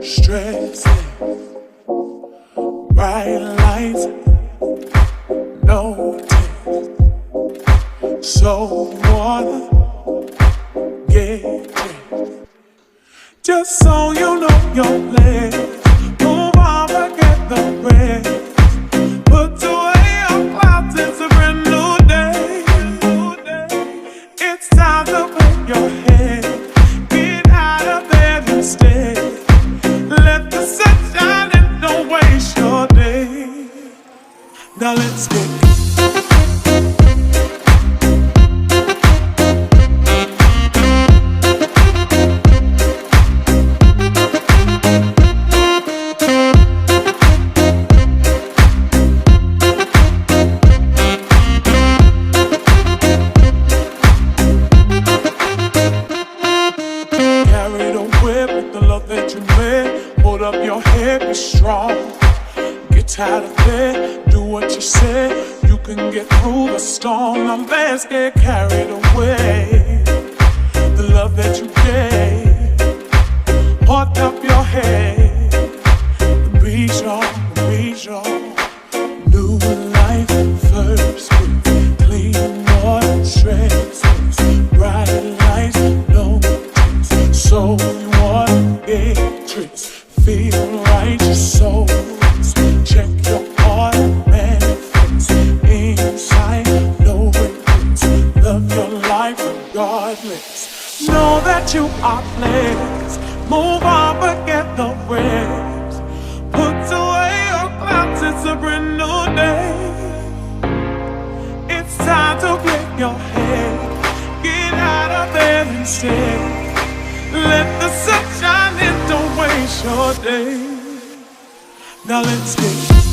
stressing. Bright lights, no tears. So wanna get rich. Just so you know your place. Move on, forget the rest. Put away your clouds, it's a brand new day. It's time to put your head. Get out of bed instead. Let the sun shine and don't waste your day. Now let's get out of bed, do what you said. You can get through the storm. I'm let's get carried away. The love that you gave, hold up your head. Be sure, be sure. New life, first breath, clean water, stresses, bright lights, no tears. So you wanna get tricks, feel right, your soul. Check your heart, manifest inside, no regrets. Love your life regardless. Know that you are blessed. Move on, forget the rest. Put away your clouds, it's a brand new day. It's time to clear your head. Get out of bed instead. Let the sun shine in, don't waste your day. Now let's get